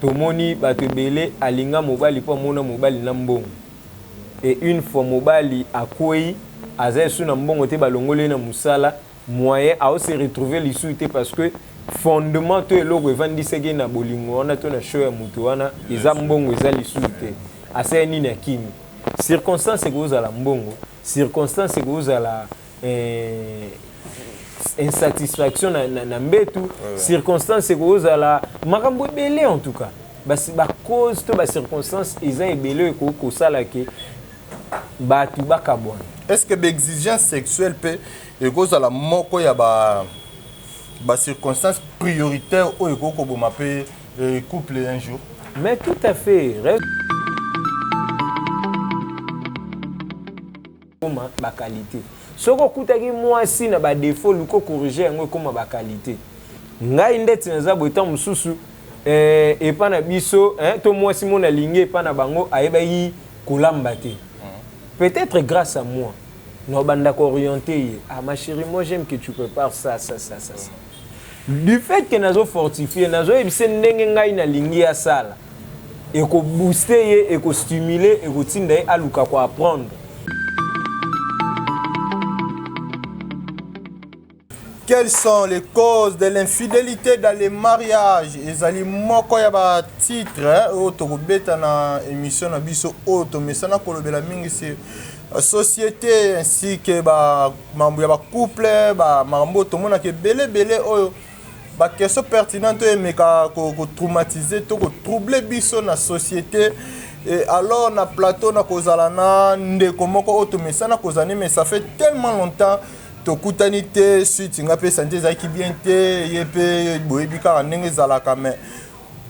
tomoni bato belé alinga mobali po mona mobali na mbongo et une fois mobali akoyi aza sous na mbongo te balongole na musala moyen a se retrouver l'issue parce que fondement to eloko evandiseki na bolingo wana to na show ya mutu wana eza mbongo eza l'issue te asa nini akimi circonstance ekozala mbongo circonstance ekozala insatisfaction na mbetu circonstance ekozala makambo ebele en tout cas ba cause to ba circonstance eza ebele ekosala ke batu bakabwana. Est-ce que l'exigence sexuelle peut ekozala moko ya ba circonstance prioritaire ou ekoko boma pe couple un jour? Mais tout à fait. Ba qualité. Soko kutaki mwasi na ba défaut luko corriger yango comme ba qualité. Ngai ndeti naza boita mususu epa na biso to mwasi mona lingi epa na bango ayeba yi kolamba te. Peut-être grâce à moi. Nous avons orienté. Ah ma chérie, moi j'aime que tu prépares ça. Du fait que nous avons fortifié, nous avons dit que sala et qu'on booster et qu'on stimuler et qu'on tinde à luka quoi apprendre. Quelles sont les causes de l'infidélité dans les mariages? Ezali moko ya ba titre auto beta na émission na biso auto mesana kolobela mingi c'est société ainsi que ba mambo ya ba couple ba mambo to mona ke belé oyo ba question pertinente et meka ko traumatiser to ko troubler biso na société et alors na plateau na kozala na ndeko moko auto mesana kozani mais ça fait tellement longtemps tokutanité suite ngapé santé zaki bien té yepé boyebika ndenge zalaka mais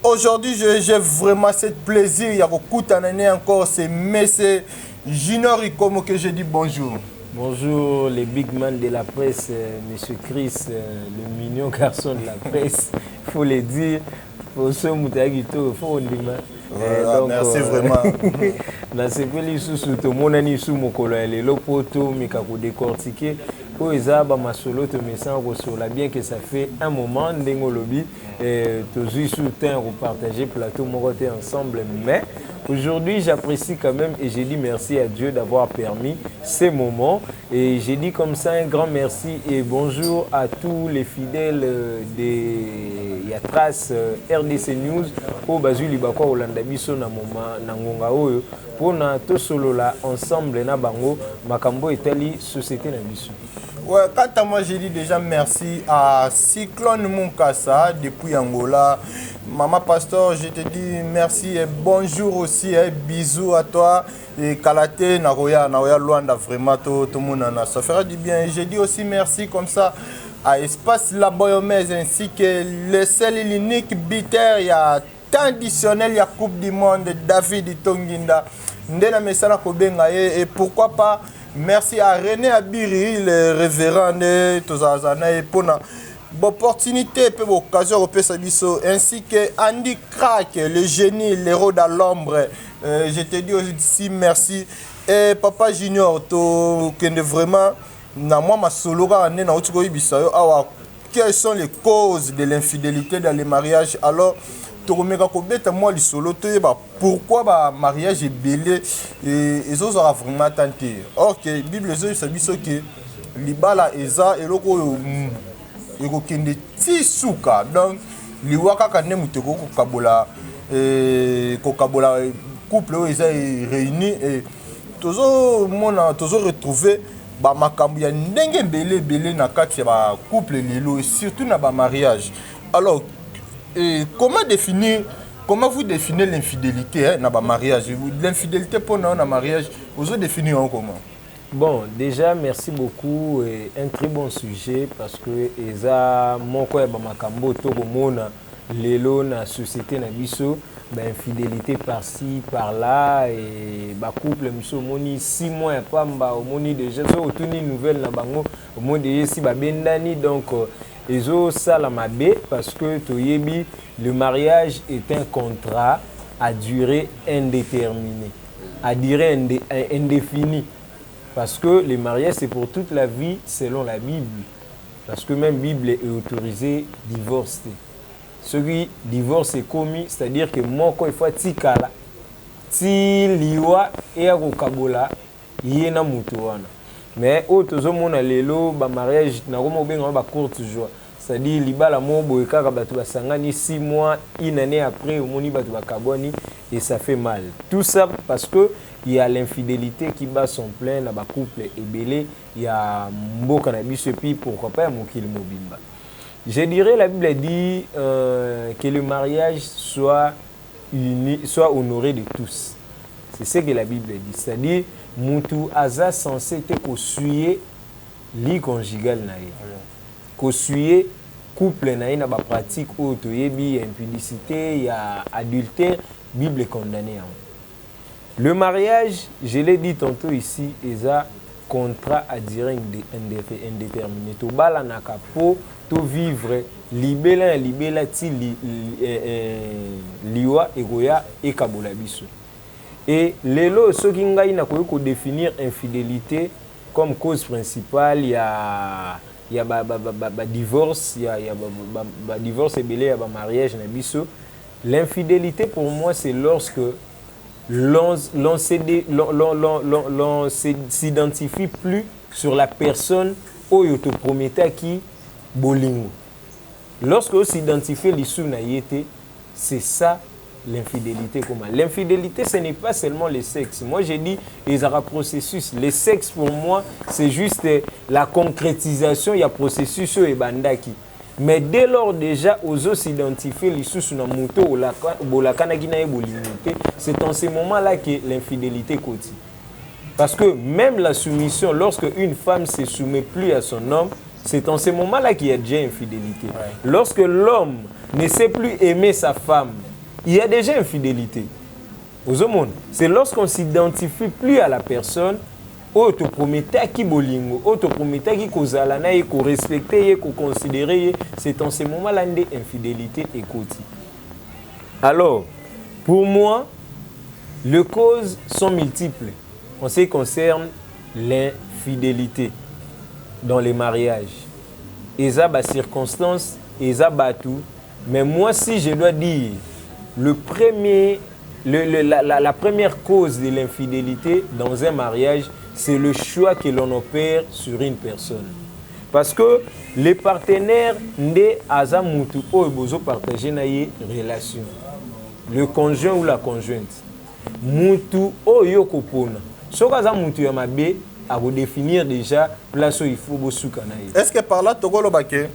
aujourd'hui j'ai vraiment ce plaisir ya kokutanane encore c'est Messé Junior Ikomo que je dis bonjour. Bonjour les big man de la presse, monsieur Chris, le mignon garçon de la presse, faut le dire, pour ce moutagito, faut on dit donc, merci vraiment. Dans ce pays sous tout mon ani sous mon collègue le poto mais qu'à décortiquer pour ezaba masolo to message sur la bien que ça fait un moment ndengolobi et tous sous temps partager plateau mon côté ensemble mais aujourd'hui j'apprécie quand même et j'ai dit merci à Dieu d'avoir permis ces moments et j'ai dit comme ça un grand merci et bonjour à tous les fidèles des Yatras RDC News au Bazuli Bakwa Olanda biso na moma na ngonga oyo pona to solo là ensemble na bango makambo etali société na biso. Ouais, quant à moi, j'ai dit déjà merci à Cyclone Munkasa depuis Angola. Maman Pastor, je te dis merci et bonjour aussi, et bisous à toi. Et Kalate, Naroya Luanda, vraiment, tout le monde en a. Ça fera du bien. J'ai dit aussi merci comme ça à Espace La Boyomèse ainsi que le seul et l'unique bitter. Il y a traditionnel, il y a Coupe du Monde, David Tonginda. Ndena Mesana Kobenga et pourquoi pas. Merci à René Abiri, le révérend de Tozazana et pour l'opportunité et l'occasion ainsi que Andy Crack, le génie, l'héros dans l'ombre. Je te dis aussi merci. Et Papa Junior, qui est vraiment, ma solo, quelles sont les causes de l'infidélité dans les mariages? Alors, pourquoi le mariage est belé et ils ont vraiment tenté. Or que la Bible dit que libala eza eloko ekokende tisuka donc liwaka kane muteko kokabola couple eza réuni et tozo retrouver ba makambo ya ndenge belé na kati ya ba couple lelo et surtout na ba mariage. Alors comment vous définissez l'infidélité dans le mariage? L'infidélité pour nous dans le mariage, vous définissez comment? Bon, déjà, merci beaucoup. Un très bon sujet parce que Eza Moko et Bamakambo, Togomona, Lelo, na société, na biso, infidélité par-ci, par-là, et ba couple, monsieur, moni 6 mois, pas moni déjà, so une nouvelle na bango, moni déjà si ba bendani donc. Ezo salamabé parce que toyebi le mariage est un contrat à durée indéterminée, à durée indéfinie. Parce que le mariage c'est pour toute la vie selon la Bible. Parce que même la Bible est autorisée divorcer. ce qui divorce est commis, c'est-à-dire que mon il faut tikala ti liwa et akokabola yena mutu wana. Mais autres hommes lelo ba mariage na komo benga ba courte joie. C'est-à-dire libala mobo ekaka batu basangani 6 mois, une année après au moni batu bakaboni et ça fait mal. Tout ça parce que il y a l'infidélité qui bat son plein na ba couple ebelé, il y a mboka na biso puis pourquoi pas mokili mobimba. Je dirais la Bible dit que le mariage soit uni, soit honoré de tous. C'est ce que la Bible dit. C'est-à-dire mutu aza censé te kosuye li conjugal na ye. Kosuye couple na ye na ba pratique o toyebi impudicité, il y a adultère, Bible condamné. Le mariage, je l'ai dit tantôt ici, est un contrat à durée indéterminée. To bala na kapo, to vivre libela ti liwa egoya e kabola biso. Et lelo ce qui ngai na ko définir infidélité comme cause principale, il y a divorce, il y a divorce et belé, il y a mariage na biso. L'infidélité pour moi c'est lorsque l'on s'identifie plus sur la personne oyo to promettait qui bolingo. Lorsque on s'identifie l'issue na yete, c'est ça l'infidélité. L'infidélité, ce n'est pas seulement le sexe. Moi, j'ai dit, il y a un processus. Le sexe, pour moi, c'est juste la concrétisation, il y a un processus et bandaki. Mais dès lors, déjà, aux autres s'identifier l'issue sur la moto ou la c'est en ce moment-là que l'infidélité continue. Parce que même la soumission, lorsque une femme ne se soumet plus à son homme, c'est en ce moment-là qu'il y a déjà infidélité. Ouais. Lorsque l'homme ne sait plus aimer sa femme, il y a déjà infidélité. Aux hommes, c'est lorsqu'on s'identifie plus à la personne, auto promettait qui bolingo, auto promettait qui kozalana et ko respecter et ko considérer, c'est en ce moment-là une infidélité et quotidien. Alors, pour moi, les causes sont multiples en ce qui concerne l'infidélité dans les mariages. Et ça, bah, circonstances, et ça, bah, tout. Mais moi, si je dois dire, la première cause de l'infidélité dans un mariage, c'est le choix que l'on opère sur une personne. Parce que les partenaires ne aza mutu o bozo partager na ye relation. Le conjoint ou la conjointe. Mutu o yoko pona. Soka za mutu ya mabe à vous définir déjà place où il faut bosuka na ye. Est-ce que par là tokolo bake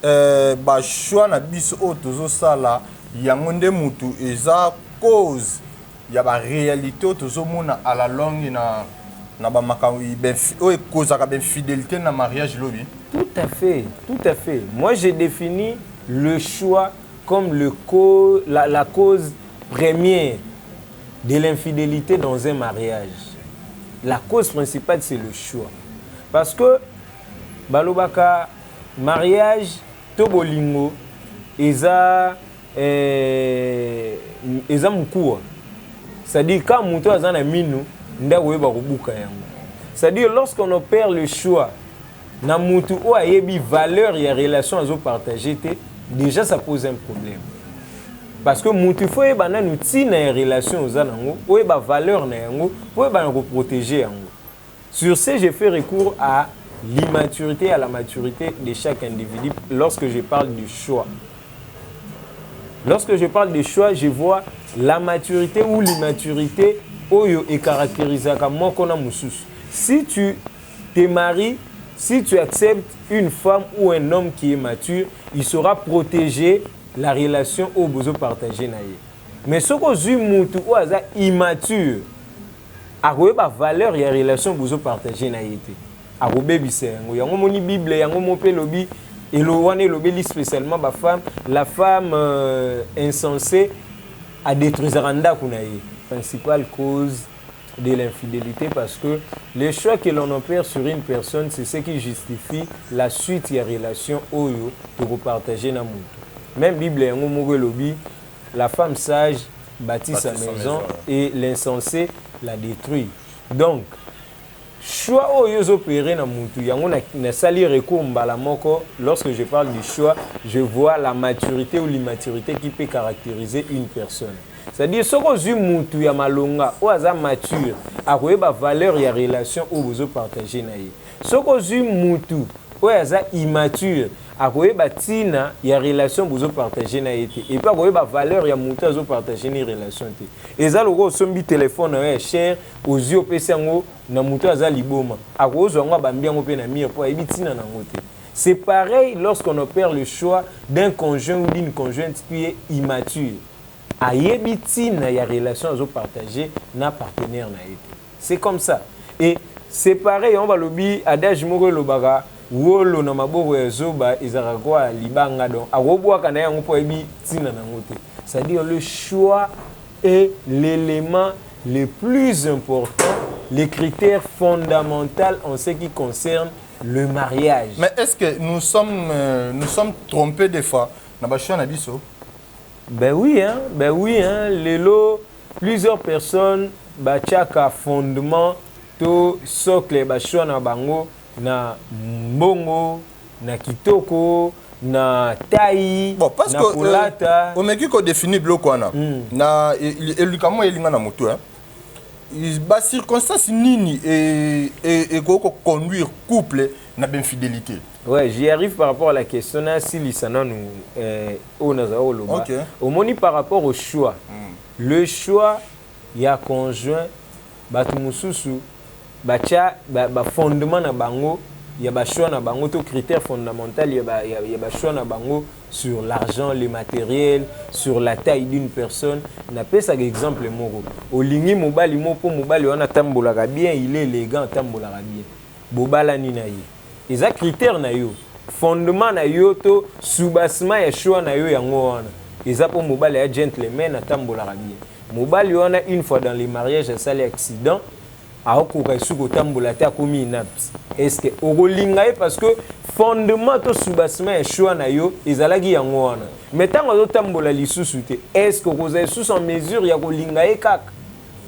ba choix na biso o tozo sala yango nde mutu eza cause ya ba réalité tozo mona à la longue na ba makawi ben o cause ka ben fidélité na mariage lobi. Tout à fait, tout à fait. Moi j'ai défini le choix comme la cause première de l'infidélité dans un mariage. La cause principale, c'est le choix. Parce que, balobaka, mariage, tobolingo, eza moukoua. C'est-à-dire, quand moutou a zana minou, nda weba rubuka yango. C'est-à-dire, lorsqu'on opère le choix, na moutou ou a yebi valeur et relation à zo partager, déjà ça pose un problème. Parce que moutou faut yeba na nuti na relation aux anango, ou yeba valeur na yango, ou yeba na protéger yango. Sur ce, j'ai fait recours à l'immaturité, à la maturité de chaque individu lorsque je parle du choix. Lorsque je parle de choix, je vois la maturité ou l'immaturité oyo est caractérisée comme moi qu'on a moussous. Si tu te maries, si tu acceptes une femme ou un homme qui est mature, il saura protéger la relation au besoin partagé na ye. Mais ce que j'ai moutou ou aza immature, a ba valeur ya relation besoin partagé na ye te. A bébisé yango yango moni Bible yango mope lobi et le wane lobi spécialement ba femme, la femme insensée a détruit randa kuna ye. Principale cause de l'infidélité parce que le choix que l'on opère sur une personne, c'est ce qui justifie la suite de la relation oyo pour partager na moutou. Même Bible yango moko lobi, la femme sage bâtit sa maison et l'insensé la détruit. Donc, choix oyo opéré na mutu yango na sali recours mbala moko. Lorsque je parle du choix, je vois la maturité ou l'immaturité qui peut caractériser une personne. C'est-à-dire ce que vous mutu ya malonga ou aza mature a ba valeur ya relation ou vous partager na ye. Ce que vous mutu ou aza immature a ba tina ya relation vous partager na ye et pas ba valeur ya mutu azo partager ni relation te. Et ça loko sombi téléphone na cher aux yeux pesi yango na mutu aza liboma a kozwa ba mbiango pe na mire po ebitina na ngote. C'est pareil lorsqu'on opère le choix d'un conjoint ou d'une conjointe qui est immature. Ayebitina ya relation à partager na partenaire na été. C'est comme ça. Et c'est pareil, on va lobi adage moko lobaka wolo na maboko ya zoba izaragwa libanga donc arobwa kana yango po ebi tina na ngote. C'est-à-dire le choix est l'élément le plus important, les critères fondamentaux en ce qui concerne le mariage. Mais est-ce que nous sommes trompés des fois na ba choix na biso? Ben oui, Lelo, plusieurs personnes bachaka fondement to socle bachwa na bango na mbongo na kitoko na tai bon, parce na que kulata on meki ko définir bloko wana na elikamo elinga na moto hein ba circonstance nini et ko conduire couple na ben fidélité. Ouais, j'y arrive par rapport à la question si l'isana nous au moni par rapport au choix. Le choix il y a conjoint batu mususu bacha ba fondement na bango il y a ba choix na bango to critère fondamental il y a ba choix na bango sur l'argent, le matériel, sur la taille d'une personne. On appelle ça exemple moko. Olingi mobali mopo mobali wana tambolaka bien, il est élégant tambolaka bien. Bobala ni na ye. Et ça critère na yo. Fondement na yo to soubassement ya choix na yo yango wana. Et ça pour mobali ya gentleman tambolaka bien. Mobali wana une fois dans les mariages ça les accident aokoka suko tambola ta komi inaps. Est-ce que ogolinga parce que fondement to soubassement ya choix na yo ezalaki yango wana. Mais tant que tambola lisusu te, est-ce que vous êtes sous en mesure ya kolinga kaka?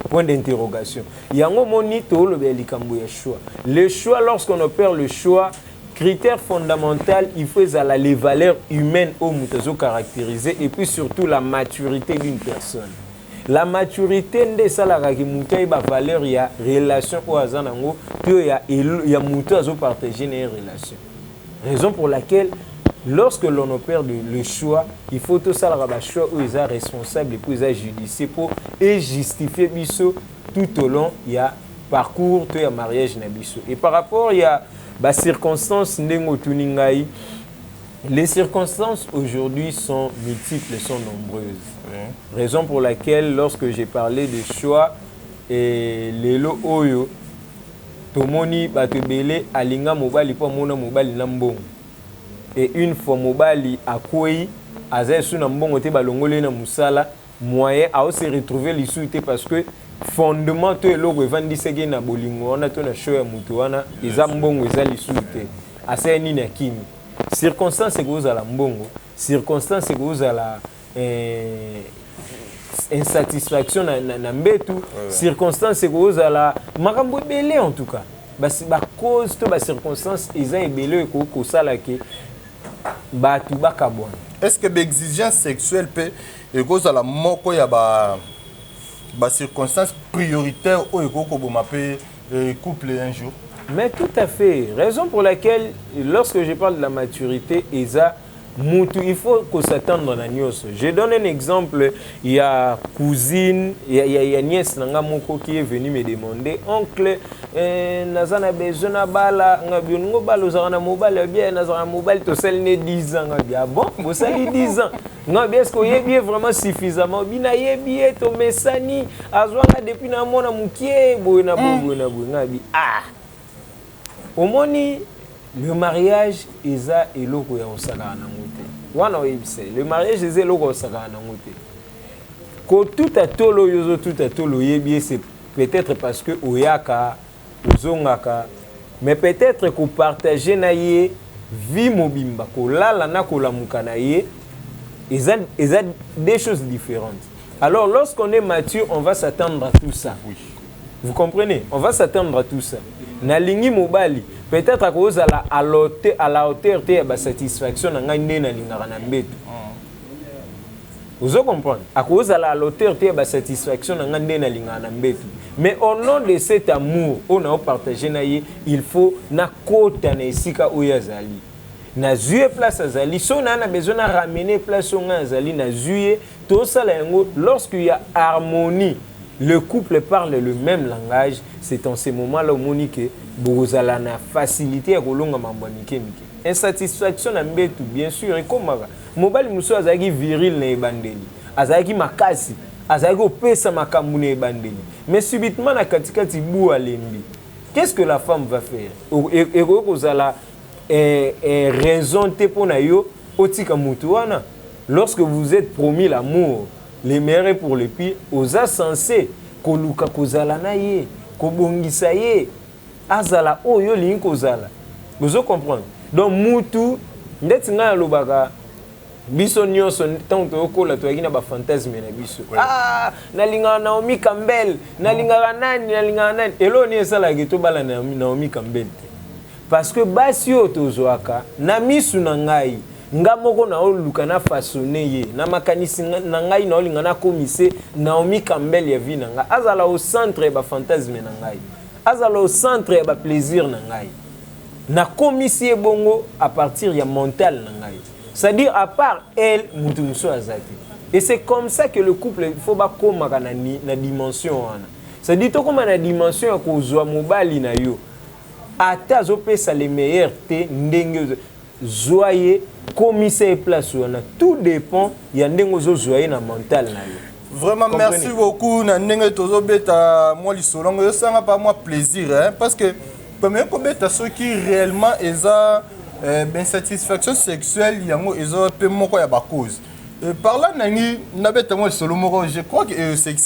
Point d'interrogation. Yango moni to lo be likambo ya choix. Le choix lorsqu'on opère le choix, critère fondamental, il faut les valeurs humaines au mutazo caractériser et puis surtout la maturité d'une personne. La maturité de ça la mutai ba valeur il y a relation au azanango que il y a mutazo partager une relation. Raison pour laquelle lorsque l'on opère le choix, il faut tout ça le choix où ils sont responsables et puis ils sont judicieux pour et justifier biso tout au long il y a parcours to ya mariage na biso. Et par rapport il y a ba circonstances ndengo tuningai, les circonstances aujourd'hui sont multiples, sont nombreuses. Oui. Raison pour laquelle lorsque j'ai parlé de choix et lelo oyo tomoni batebele alinga mobali po mona mobali na mbongo. Et une fois mobali akwei azesu na mbongo te balongole na musala moyen a se retrouver l'issue parce que fondement to eloko evandiseki na bolingo wana to na show ya mutu wana eza mbongo eza l'issue te asa nini na kimi circonstance que vous à la mbongo circonstance que vous à la insatisfaction na mbetu circonstance que vous à la makambo belé en tout cas ba cause to ba circonstance eza ebele ko sala ke ba tu ba kabona. Est-ce que l'exigence sexuelle peut et cause à la moko ya ba circonstance prioritaire au ekoko bomape couple un jour? Mais tout à fait. Raison pour laquelle, lorsque je parle de la maturité, il faut qu'on s'attende dans nyos. Je donne un exemple. Il y a cousine, il y a nièce Nangamoko qui est venue me demander, oncle, nazana besoin na bala, ngabiongo balo zana mobile bien, nazana mobile to sel ne 10 ans bien. Bon, vous sali 10 ans. Non, bien est-ce qu'il y a bien vraiment suffisamment bina yebié to mesani azwanga depuis na mona mukie boyna boyna ngabi ah. Au moni, le mariage eza eloko ya osaka na ngote. Wana oyebise, le mariage eza eloko osaka na ngote. Ko tout atolo yozo tout atolo yebi c'est peut-être parce que oyaka ozongaka mais peut-être ko partager na ye vie mobimba ko lala na ko lamuka na ye eza des choses différentes. Alors lorsqu'on est mature, on va s'attendre à tout ça. Oui. Vous comprenez? On va s'attendre à tout ça. nalingi mobali peut-être akozala à la hauteur te ba satisfaction na ngai nde nalingaka na mbeto. Vous comprenez? Akozala à la hauteur te ba satisfaction na ngai nde nalingaka na mbeto. Mais au nom de cet amour on a partagé na ye, il faut na kota na esika oyo azali. Na zuye place azali, so na besoin de ramener place on azali na zuye tout ça lorsqu'il y a harmonie. Le couple parle le même langage, c'est en ce moment-là où Monique Bozala na facilité à kolonga mambonike mike. Insatisfaction na mbetu bien sûr et comme mobile muso azaki viril na ebandeli. Azaki makasi, azaki opesa makambu na ebandeli. Mais subitement na katikati bu alembi. Qu'est-ce que la femme va faire? Et kozala raison te pona yo otika mutu wana. Lorsque vous êtes promis l'amour, les meilleurs pour les pires, oza sensé koluka kozala na ye, kobongisa ye, azala oyo lingi kozala. Vous comprenez? Donc mutu ndeti nga lobaka biso nyonso tanto okola to yakina ba fantasme na biso. Ah, nalinga Naomi Campbell, nalinga nani, elo ni esala geto bala na Naomi Campbell. Parce que basi yo tozwaka na misu na ngai nga moko na oluka na façonné ye na makanisi na ngai na olinga na komise Naomi Campbell ya vie na nga azala au centre ba fantasme na ngai azala au centre ba plaisir na ngai na komisi bongo à partir ya mental na ngai, c'est-à-dire à part elle mutu muso azati. Et c'est comme ça que le couple il faut ba komaka na dimension wana, c'est-à-dire to koma na dimension ya kozwa mobali na yo ata zopesa les meilleurs te ndenge zoyer commissaire place wana, tout dépend ya ndengo zo zoyer na mental na yo. Vraiment merci beaucoup na ndenge tozo beta moi lisolongo yo sanga pas moi plaisir hein, parce que premier ko beta ceux qui réellement eza ben satisfaction sexuelle yango ezo pe moko ya ba cause. Par là nangi na beta moi lisolongo je crois que c'est que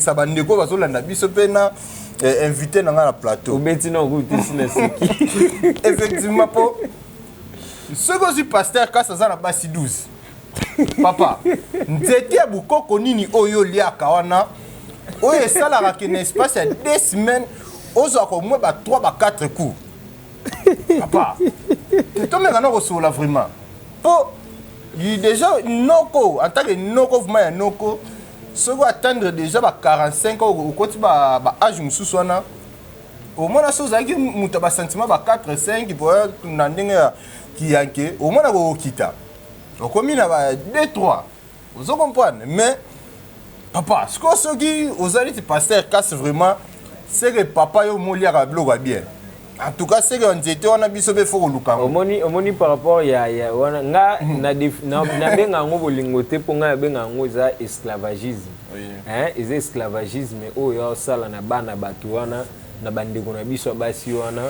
ça bandeko bazolanda biso pe na invité dans la plateau. Effectivement, pour ce que je pasteur quand ça na basi 12. Papa, nzete buko konini oyo lia kawana. Oyo sala ka un espace de 2 semaines, ozo ko moins ba 3 ba 4 coups. Papa, tu tombes maintenant au la vraiment. Pour il déjà noko en tant que noko vraiment noko. Si vous attendre déjà 45 ans au côté âge mususu wana au moins chose aki muta ba sentiment ba 4 5 pour na ndenge ki yanke au moins ko kita au komi na ba 2 3 vous comprenez. Mais papa ce que soki ozali te pasteur casse vraiment c'est que papa yo molia ka bloga bien. En tout cas c'est que on était on a biso be fo luka omoni par rapport ya wana nga na benga ngo bolingote po nga benga ngo za esclavagisme. Hein, is esclavagisme o ya sala na bana batu wana na bandeko na biso basi wana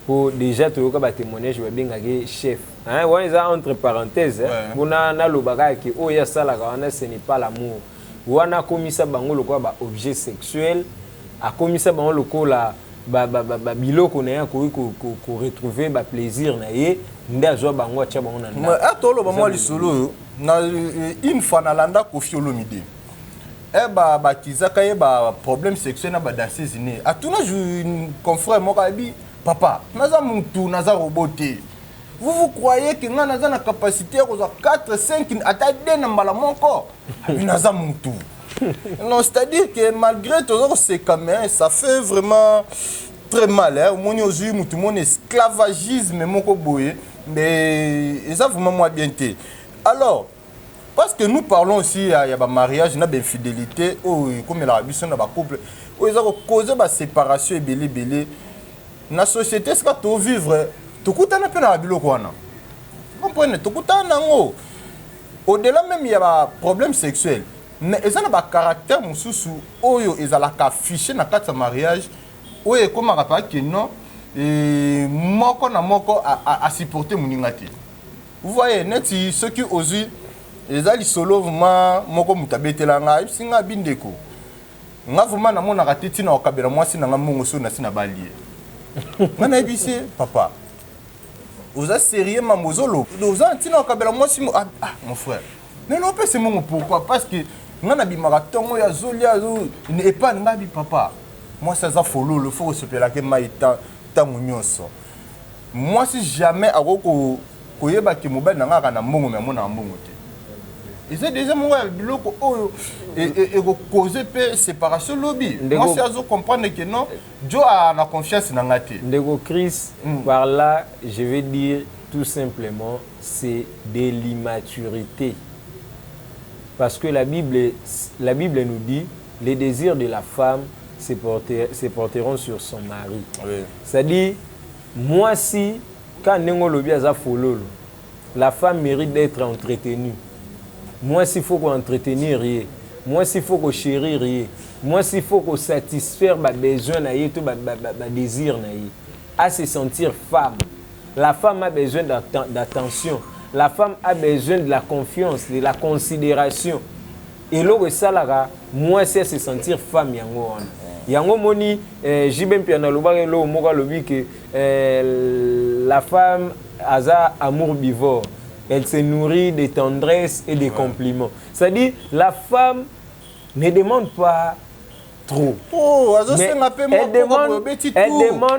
po déjà to ka ba témoignage ba benga ke chef. Hein, wana za entre parenthèses bona na lobaka ki o ya sala ka wana ce n'est pas l'amour. Wana komisa bango lokwa ba objet sexuel a komisa bango lokola biloko na ya ko retrouver ba plaisir na ye nda zo bango acha bango na mais atolo ba moi lisolo na une fois na landa Koffi Olomide ba kizaka ye ba problème sexuel na ba danseuse ne atuna confrère mo kabi papa naza muntu naza roboté. Vous croyez que nga naza na capacité ko 4 5 ata de na mbala moko naza muntu. Non, c'est-à-dire que malgré tout ces caméras, ça fait vraiment très mal. Hein? Tout le monde esclavagisme, mais ça vraiment moins bien. Alors, parce que nous parlons aussi, il y a un mariage, il y a une fidélité, comme la vie, il y a un couple, il y a causé une séparation et belé. Dans la société, c'est que tu vivre, tu coûtes un peu dans la vie. Vous comprenez? Tu coûtes un peu. Au-delà même, il y a un problème sexuel. Mais ils ont un caractère mususu oyo ezalaka affiché na kati ya mariage oyo ekomaka pa que non et moko na moko a supporter moninga te. Vous voyez neti ceux qui osent ezali solo vraiment moko mutabetela nga singa bindeko nga vraiment na mona katiti na okabela mwasi na nga mongo so na sina balie ngana ebise papa oza sérieux mamozolo oza ntina okabela mwasi mon frère mais non pas c'est mon pourquoi parce que nga na bimaka tongo ya zolia zo ne pas nga bi papa Moi, ça a follow, le faut se payer la que maïta, tamounioso. Moi, si jamais, à Roko, Koyeba qui m'a n'a pas na mbongo, mais mon ambongo. Et c'est déjà mon bloc et causer séparation lobby. Moi, si vous comprenez que non, Dieu a la confiance dans la tête. Ndego Chris, par là, je vais dire tout simplement, c'est de l'immaturité. Parce que la Bible nous dit, les désirs de la femme se porteront sur son mari. Oui. C'est-à-dire, moi si, quand Nengo Lobi a fololo, la femme mérite d'être entretenue. Moi s'il faut qu'on entretenir rien. Moi s'il faut qu'on chérir rien. Moi s'il faut qu'on satisfaire mes besoins, mes désirs, à se sentir femme. La femme a besoin d'attention. La femme a besoin de la confiance, de la considération. Et là, ça, moi, c'est se sentir femme. Yango moni, j'ai bien pu analyser que la femme a un amour bivore. Elle se nourrit de tendresse et de compliments. C'est-à-dire, la femme ne demande pas trop. Oh, mais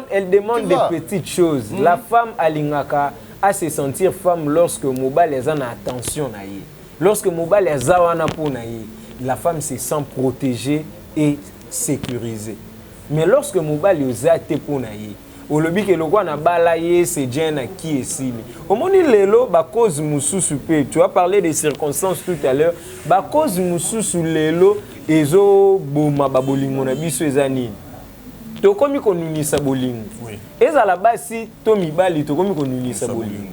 elle demande des petites choses. La femme alingaka à se sentir femme lorsque mobile est en attention. Lorsque mobile est en la femme se sent protégée et sécurisée. Mais lorsque mobile est en au lobby que le roi n'a balaye c'est Dieu qui est ici. Au moment où lelo ba cause musu super. Tu as parlé des circonstances tout à l'heure. Ba cause musu sur lelo ezo boma babolingo na biso ezani. To komi konunisa bolingo. Oui. Eza la basi to mibali to komi konunisa bolingo.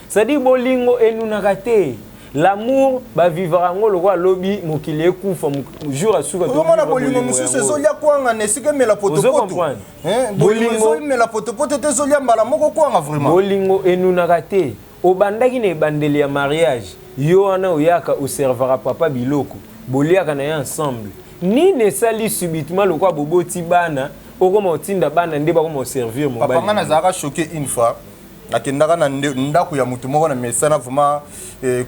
Ça dit bolingo enunakate. L'amour va vivre en le roi lobby mokile kufa jour à jour. Comment la bolingo musu sezolia kwanga nesike mela potopoto. Bolingo mela potopoto tezolia mbala moko kwanga vraiment. Bolingo enunakate. Obandaki ne bandeli ya mariage. Yo ana oyaka observera papa biloko. Boliaka na ya ensemble. Ni ne sali subitement le roi boboti bana. Okoma otinda bana ndeba koma servir mo bana. Papa ngana zaka choqué une fois. Nakendaka na ndako ya mutu moko na mesana vraiment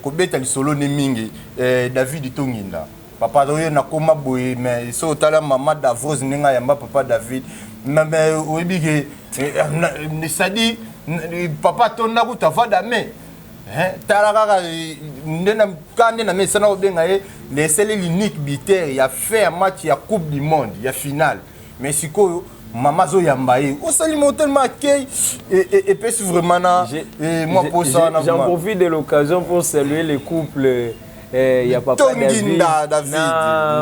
kobeta lisolo ne mingi David Tonginda papa doye na koma boye mais so tala mama Davos ninga yamba papa David mais oyebike ne sadi papa tonda ku tafada me tala kaka ndena kande na mesana obenga les seuls l'unique biter ya fait un match ya coupe du monde ya finale mais siko Maman Zoyambaye, au salut tellement accueil et puis vraiment moi pour ça. J'en profite de l'occasion pour saluer les couples. Il y a papa David,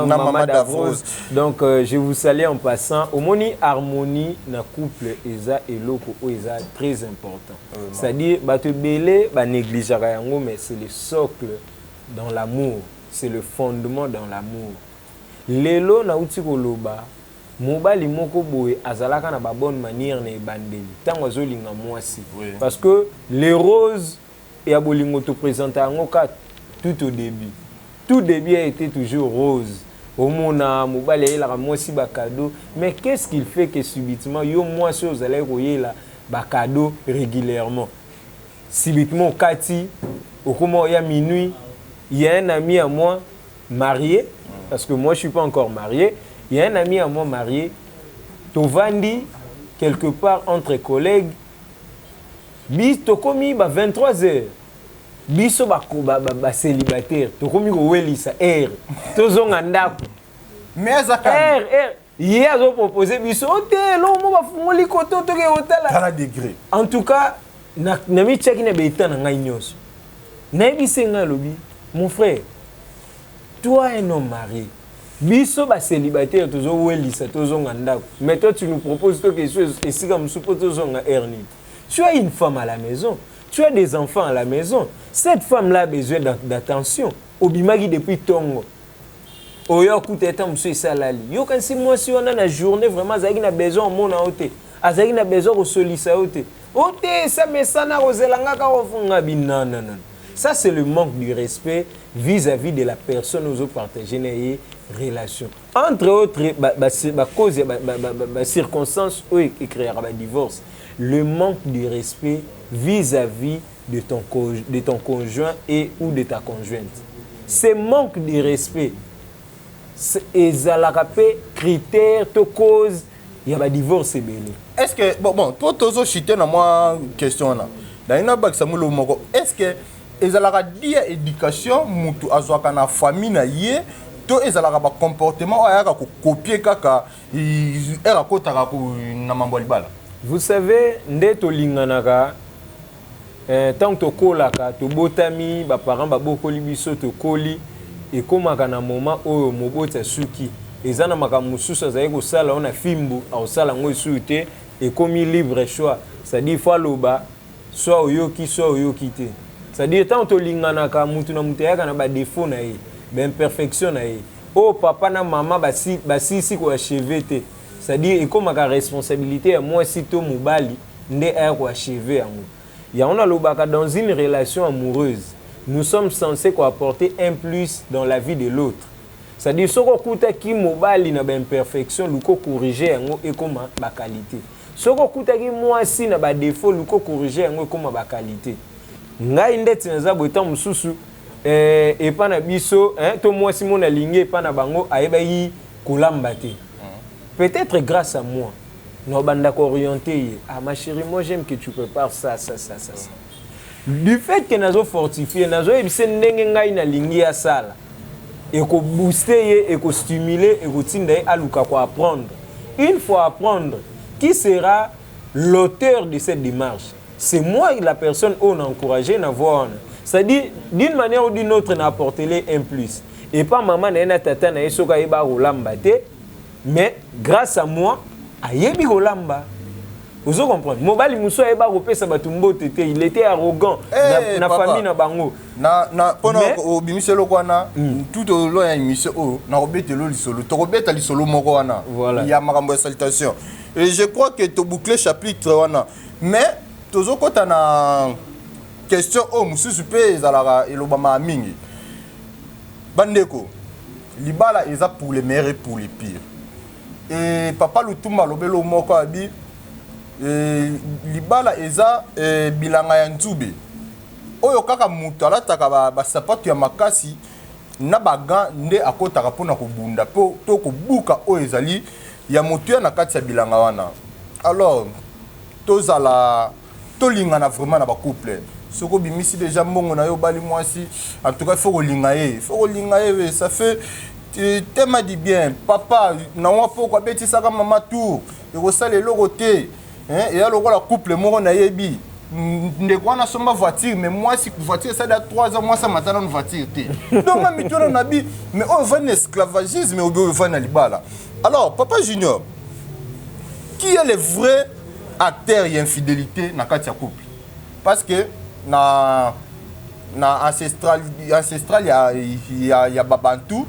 maman Davos. Donc je vous salue en passant. Au moni harmonie na couple eza et loko eza très important. C'est-à-dire bato belé ba négligeara yango mais c'est le socle dans l'amour, c'est le fondement dans l'amour. Lelo na uti koloba mobali moko boye azalaka na ba bonne manière na ebandeli tango azolinga mwasi parce que les roses et a bolingo te présenter ngoka tout au début a été toujours rose au mona mobali la mwasi ba cadeau mais qu'est-ce qu'il fait que subitement yo mwasi ozala koyela ba cadeau régulièrement subitement kati au comment il y a minuit il y a un ami à moi marié parce que moi je suis pas encore marié. Il y a un ami à moi marié, Tovandi, quelque part entre collègues, bis tokomi ba 23h. Biso ba célibataire, tokomi ko welisa air. Tozonga ndako. Mais zakana. Air. Hier ont proposé biso hôtel, mo ba fungoli koto to ke hôtel. 40 degrés. En tout cas, na mi check na beta na ngai nyonso. Na bisenga lobi, mon frère, toi un homme marié. Biso ba célibataire tozo welisa tozonga ndako. Mais toi tu nous proposes quelque chose et si comme soupo tozonga erni. Tu as une femme à la maison, tu as des enfants à la maison. Cette femme là a besoin d'attention. Obimagi depuis tongo. Oyo kuteta mso salali. Yo kan si moi si on a na journée vraiment zaki na besoin mon na ote. Azaki na besoin ko solisa ote. Ote ça me sana rozelanga ka ofunga binana non. Ça c'est le manque du respect vis-à-vis de la personne aux autres partager les relations. Entre autres, cause, circonstances où il créera un divorce. Le manque de respect vis-à-vis de ton conjoint et ou de ta conjointe. Ce manque de respect, c'est un critère de cause il y a ba divorce belé. Est-ce que bon toi tozo chiter na moi question là. Dans une bak samulo moko est-ce que ezalaka dia éducation mutu azwaka na famille na ye to ezalaka ba comportement ayaka ko copier kaka era kotaka ko na mambo libala. Vous savez nde to linganaka tant to kolaka to botami ba parents ba bokoli biso to koli et komaka na moment oyo mobota suki ezana makambo susu azali kosala ona fimbu akosala ngo esute et comme libre choix c'est-à-dire faut loba soit oyoki te c'est-à-dire tant to linganaka mutu na mutu yaka na ba défaut na ye ba imperfection na ye oh papa na maman basi ko achever te c'est-à-dire et comme ma responsabilité à moi si to mobali nde a ko achever yango ya on a lobaka dans une relation amoureuse nous sommes censés apporter un plus dans la vie de l'autre. C'est-à-dire soko kuta ki mobali na ba imperfection luko corriger yango et comme ba qualité. Soko kuta ki mwasi na ba défaut luko corriger yango comme ba qualité. Ngai ndeti na za boita mususu et pa na biso to mwasi mona lingi pa na bango ayeba yi kolamba te. Peut-être grâce à moi. No banda ko orienter. Ah ma chérie, moi j'aime que tu prépares ça. Du fait que nazo fortifier nazo ebise ndenge ngai na lingi ya sala et ko booster et ko stimuler et ko tinda aluka ko apprendre. Une fois apprendre, qui sera l'auteur de cette démarche? C'est moi la personne on a encouragé na voir. C'est-à-dire d'une manière ou d'une autre n'a apporté un plus. Et pas maman na tata na esoka eba rolamba te, mais grâce à moi ayebi rolamba. Vous comprenez? Mobali muso eba kopesa batumbo tete, il était arrogant na famille na bango. Na pona obimiselo kwana tout au long ya émission na robetelo lisolo. To robeta lisolo moko wana. Il y a makambo de salutation. Et je crois que to boucler chapitre wana. Mais tozo kota na question mususu pe ezalaka elobama mingi. Bandeko, libala eza pour les meilleurs et pour les pires. Et papa Lutumba lobelo moko abi libala eza bilanga ya nzube oyo kaka mutu alataka basapato ya makasi na baga nde akotaka mpona kobunda po to kobuka oyo ezali ya motu ya na kati ya bilanga wana. Alors tozala tolingana vraiment na bacouple soko bimisi déjà mbongo na yo bali mwasi en tout cas faut kolinga ye ça fait te m'a dit bien papa na wa poko betisa ka mama tour et kosala eloko te. Et alors la couple moko na yebi ndeko na somba voiture mais moi si voiture ça da 3 ans moi ça matana une voiture te donc ma mitona na bi mais on va en esclavagisme ou on va na libala. Alors papa Junior, qui est le vrai acteur et infidélité na kati ya couple? Parce que na ancestral ya babantu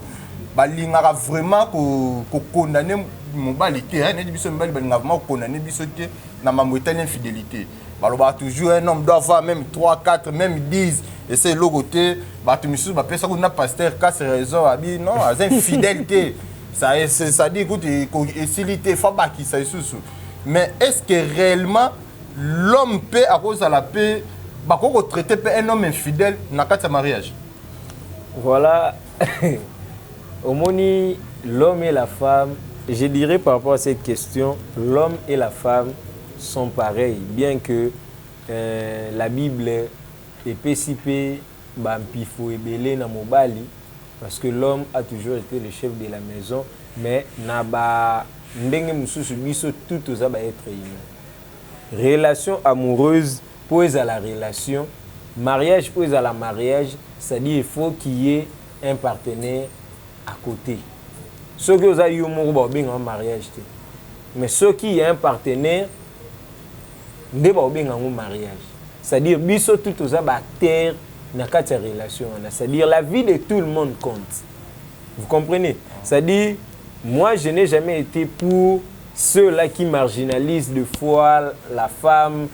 balingaka vraiment ko condamner mobali te hein ne biso mobali balinga vraiment condamner biso te na mamweta infidélité. Baloba toujours un homme doit avoir même 3 4 même 10 et c'est logo te batu misu ba pesa ko na pasteur casse raison abi non az infidélité ça dit écoute facilité fa ba ki ça susu. Mais est-ce que réellement l'homme peut à cause de la paix ba ko traiter un homme infidèle na kati mariage? Voilà. Au moni l'homme et la femme, je dirais par rapport à cette question, l'homme et la femme sont pareils, bien que la Bible est pécipée, bampifo et belé na mobali, parce que l'homme a toujours été le chef de la maison, mais naba ndenge mususu biso tout aux aba être humain. Relation amoureuse pose à la relation, mariage pose à la mariage, c'est-à-dire il faut qu'il y ait un partenaire à côté. Ceux qui ont eu un mariage, mais ceux qui ont un partenaire, ne ont pas un mariage. C'est-à-dire biso tout aux acteurs dans cette relation. C'est-à-dire la vie de tout le monde compte. Vous comprenez? C'est-à-dire moi je n'ai jamais été pour ceux-là qui marginalisent de fois la femme,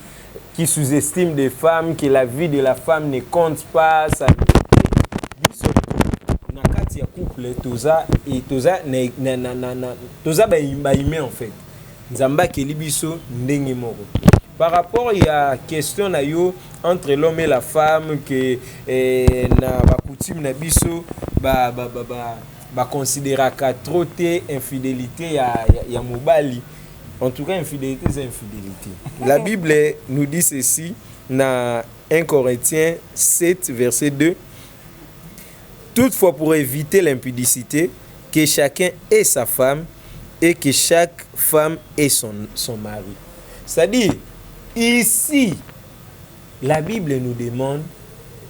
qui sous-estiment des femmes, que la vie de la femme ne compte pas. Ça ya couple toza et toza ba imé en fait nzamba keli biso ndenge moko par rapport à question na yo entre l'homme et la femme que na ba coutume na biso ba considérer ka trop te infidélité ya mobali En tout cas, infidélité, c'est infidélité. La Bible nous dit ceci dans 1 Corinthiens 7, verset 2. Toutefois, pour éviter l'impudicité, que chacun ait sa femme et que chaque femme ait son mari. C'est-à-dire, ici, la Bible nous demande,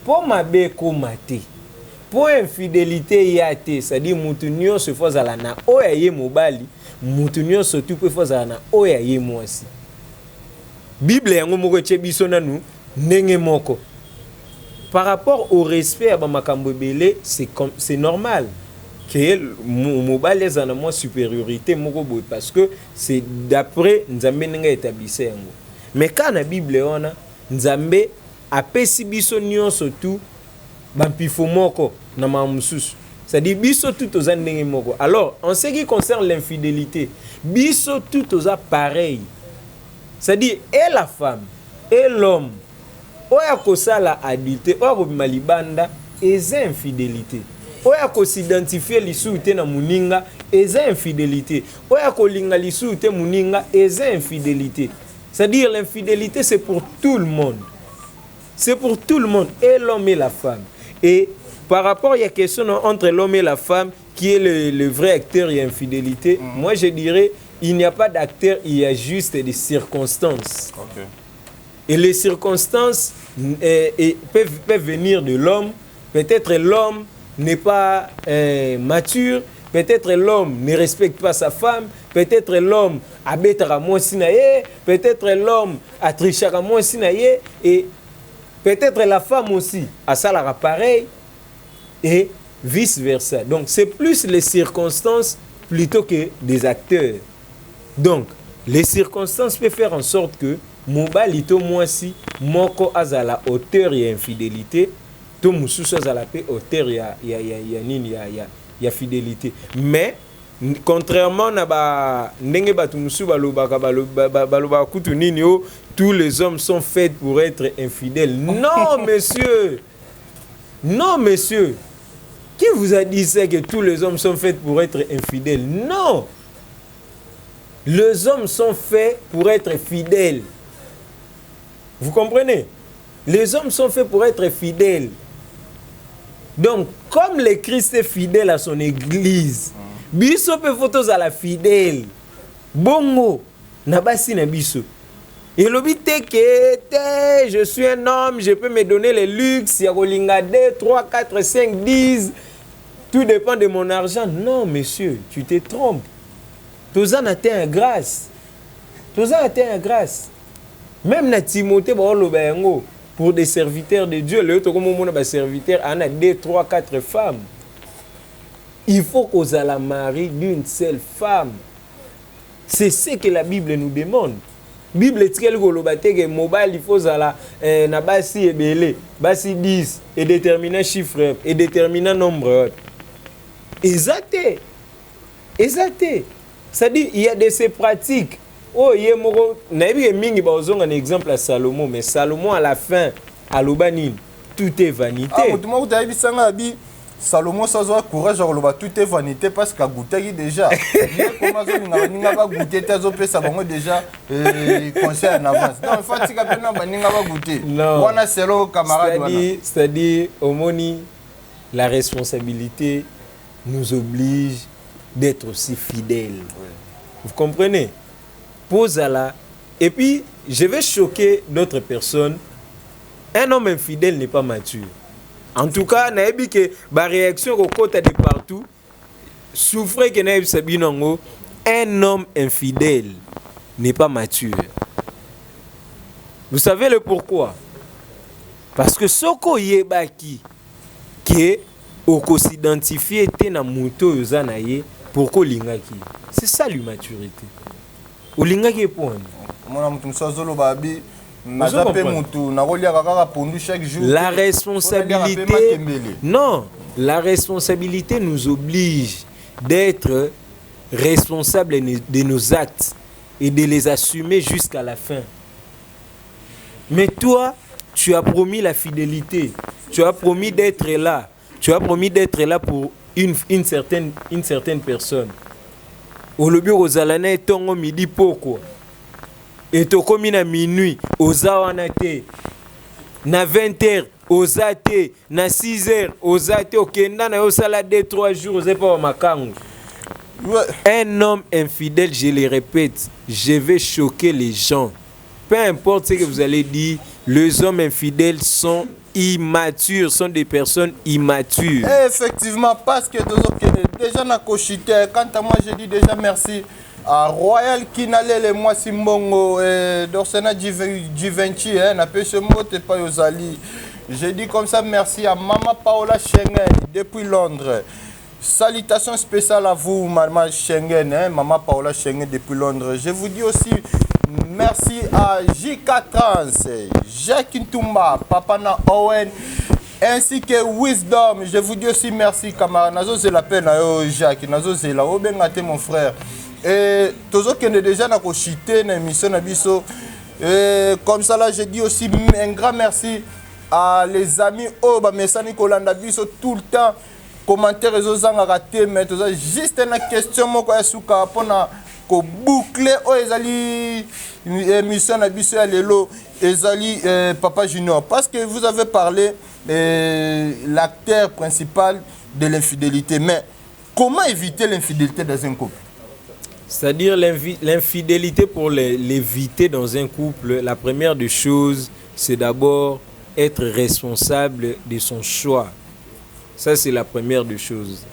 pour ma békomate, pour infidélité yate, c'est-à-dire, moutounion se fasse à la na oyaye mobali, moutounion surtout peut faire à la na oyaye moi aussi. Bible yango moko tchebiso na nous, nenge moko. Par rapport au respect à Bamakambo Belé, c'est normal que mobile les en moins supériorité parce que c'est d'après Nzambe nga établissé yango. Mais quand la Bible on a Nzambe a pesi biso nyonso tout bampifo moko na mamususu. C'est-à-dire biso tout aux ndenge moko. Alors, en ce qui concerne l'infidélité, biso tout aux pareil. C'est-à-dire et la femme et l'homme oya kosala adulté oya kobima libanda eza infidélité oya kosidentifier lisusu te na muninga eza infidélité oya kolinga lisusu te muninga eza infidélité. C'est-à-dire l'infidélité c'est pour tout le monde, c'est pour tout le monde, et l'homme et la femme. Et par rapport à la question entre l'homme et la femme qui est le vrai acteur et infidélité, moi je dirais il n'y a pas d'acteur, il y a juste des circonstances. Okay. Et les circonstances peuvent venir de l'homme. Peut-être l'homme n'est pas mature. Peut-être l'homme ne respecte pas sa femme. Peut-être l'homme a bêtera moins sinaye. Peut-être l'homme a trichera moins sinaye. Et peut-être la femme aussi a ça la pareil. Et vice-versa. Donc c'est plus les circonstances plutôt que des acteurs. Donc les circonstances peuvent faire en sorte que mobalito mwasi moko azala auteur ya infidélité to mususu azala pe auteur ya fidélité. Mais contrairement na ba ndenge batu musu baloba kutu nini o tous les hommes sont faits pour être infidèles. Non monsieur. Non monsieur. Qui vous a dit ça que tous les hommes sont faits pour être infidèles? Non. Les hommes sont faits pour être fidèles. Vous comprenez? Les hommes sont faits pour être fidèles. Donc, comme le Christ est fidèle à son église, biso pe photos à la fidèle. Bongo, nabasi na biso. Et l'obité que je suis un homme, je peux me donner les luxes, il y a Rolinga 2, 3, 4, 5, 10. Tout dépend de mon argent. Non, monsieur, tu te trompes. Tous en atteint grâce. Tous en atteint grâce. Même na Timothée pour des serviteurs de Dieu, le autre serviteur en a 2, 3, 4 femmes. Il faut qu'on ait la mari d'une seule femme. C'est ce que la Bible nous demande. Bible est qu'elle que mobile il faut la na basi et belé, basi 10 et déterminer chiffre et déterminer nombre. Exacté. Exacté. C'est-à-dire il y a de ces pratiques. Oh, il y a un exemple à Salomon, mais Salomon à la fin, à l'Obanine, tout est vanité. Salomon, ça a courage, tout est vanité parce qu'il a goûté déjà. Il a goûté déjà conseil en avance. Non, il faut que tu aies goûté. Non. C'est-à-dire, au moni, la responsabilité nous oblige d'être aussi fidèles. Oui. Vous comprenez? Pose à la. Et puis, je vais choquer d'autres personnes. Un homme infidèle n'est pas mature. En tout cas, naebi que la réaction au côté de partout souffrait que naebi sabinongo. Un homme infidèle n'est pas mature. Vous savez le pourquoi? Parce que soko yebaki que oko s'identifier te na muto yozanaye pourquoi lingaki. C'est ça l'immaturité. Olingaki point. La responsabilité, non, la responsabilité nous oblige d'être responsables de nos actes et de les assumer jusqu'à la fin. Mais toi, tu as promis la fidélité, tu as promis d'être là, tu as promis d'être là pour une certaine personne. olobi ozalana etongo midi poko et tokomi na minuit oza wana te na 20h oza te na 6h oza te okenda na yo sala 2-3 jours oza pa makangu. Un homme infidèle, je le répète, je vais choquer les gens. Peu importe ce que vous allez dire, les hommes infidèles sont immatures, sont des personnes immatures. Effectivement, parce que déjà na kochité, quant à moi je dis déjà merci à Royal Kinalele moi Simbongo Dorsena Givenchy na pêche mote pas Yozali. Je dis comme ça merci à Maman Paola Schengen depuis Londres. Salutations spéciales à vous, Maman Schengen, Maman Paola Schengen depuis Londres. Je vous dis aussi merci à JK Trans, Jacques Ntumba, Papana Owen, ainsi que Wisdom. Je vous dis aussi merci, camarade. Nazo c'est la peine, Jacques. Nazo c'est la Obengate, mon frère. Et tous ceux qui sont déjà dans la chité, dans l'émission Nabiso. Comme ça, là, je dis aussi un grand merci à les amis Oba Messani Kolanda Biso tout le temps. Commentaires aux gens ratés, mais juste une question moi suka pona ko boucler o ezali émission na biso ya lelo ezali Papa Junior parce que vous avez parlé l'acteur principal de l'infidélité, mais comment éviter l'infidélité dans un couple? C'est-à-dire l'infidélité, pour l'éviter dans un couple, la première des choses, c'est d'abord être responsable de son choix. Ça, c'est la première des choses.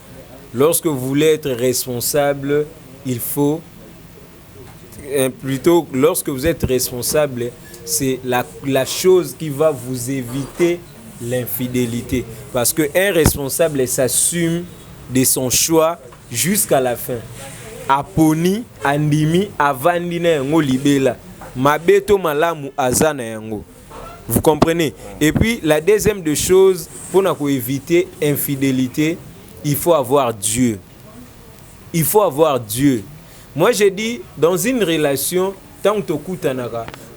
Lorsque vous voulez être responsable, il faut... Plutôt, lorsque vous êtes responsable, c'est la chose qui va vous éviter l'infidélité. Parce qu'un responsable s'assume de son choix jusqu'à la fin. Aponi, andimi, avandina yango libela. Mabeto malamu azana yango. Vous comprenez? Et puis, la deuxième des choses, pour éviter l'infidélité, il faut avoir Dieu. Il faut avoir Dieu. Moi, j'ai dit, dans une relation, tant que tu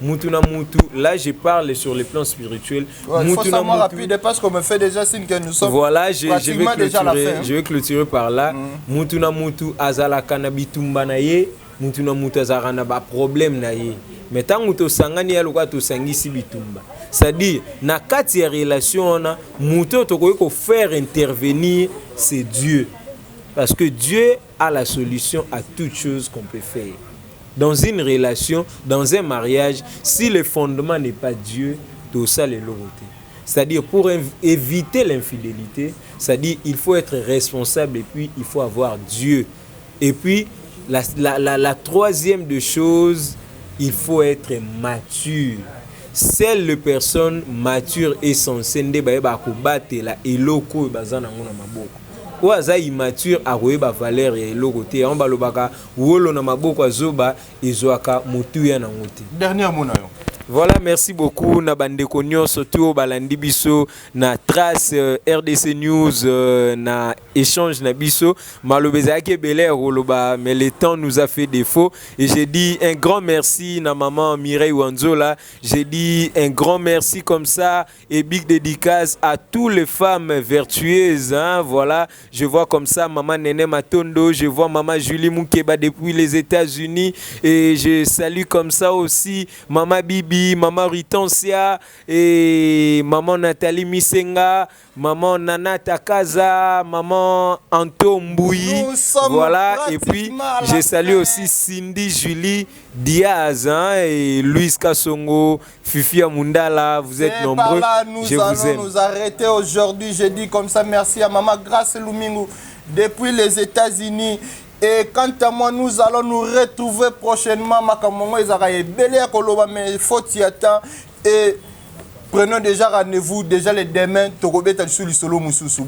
Mutuna Mutu, là je parle sur le plan spirituel. Ouais, il faut savoir rapide parce qu'on me fait déjà signe que nous sommes. Voilà, je vais clôturer par là. Mutuna Mutu azala kanabitumba na ye, Mutuna Mutu azara na ba problème na ye. Mais tant que tu sangani ya loka to sangisi bitumba. C'est-à-dire na kati ya relation na mutu to ko faire intervenir, c'est Dieu. Parce que Dieu a la solution à toute chose qu'on peut faire. Dans une relation, dans un mariage, si le fondement n'est pas Dieu, tout ça les logotés. C'est-à-dire pour éviter l'infidélité, c'est-à-dire il faut être responsable et puis il faut avoir Dieu. Et puis la troisième des choses, il faut être mature. Seule les personnes matures et censées combattre la eloko bazana ngona maboko. Oaza immature aroeba valeur ya eloko te on balobaka wolo na maboko azoba ezoaka mutu ya na ngote. Dernier mot na yo. Voilà, merci beaucoup na bandeko nyonso to balandi biso na trace RDC News na échange na biso malobeza ke belé roloba, mais le temps nous a fait défaut et j'ai dit un grand merci na maman Mireille Wanzola, j'ai dit un grand merci comme ça et big dédicace à toutes les femmes vertueuses hein, voilà, je vois comme ça maman Nene Matondo, je vois maman Julie Moukeba depuis les États-Unis et je salue comme ça aussi maman Bibi, maman Ritensia et maman Nathalie Misenga, maman Nana Takaza, maman Anto Mbouyi, voilà, et puis je salue aussi Cindy Julie Diaz hein, et Louis Kassongo, Fifi Amundala, vous êtes nombreux, je vous aime. Nous arrêter aujourd'hui, je dis comme ça merci à maman Grace Lumingu depuis les États-Unis. Et quant à moi, nous allons nous retrouver prochainement. Makamongo ezara ebele ya koloba mais faut y attendre et prenons déjà rendez-vous déjà les demain tokobeta sur le solo mususu.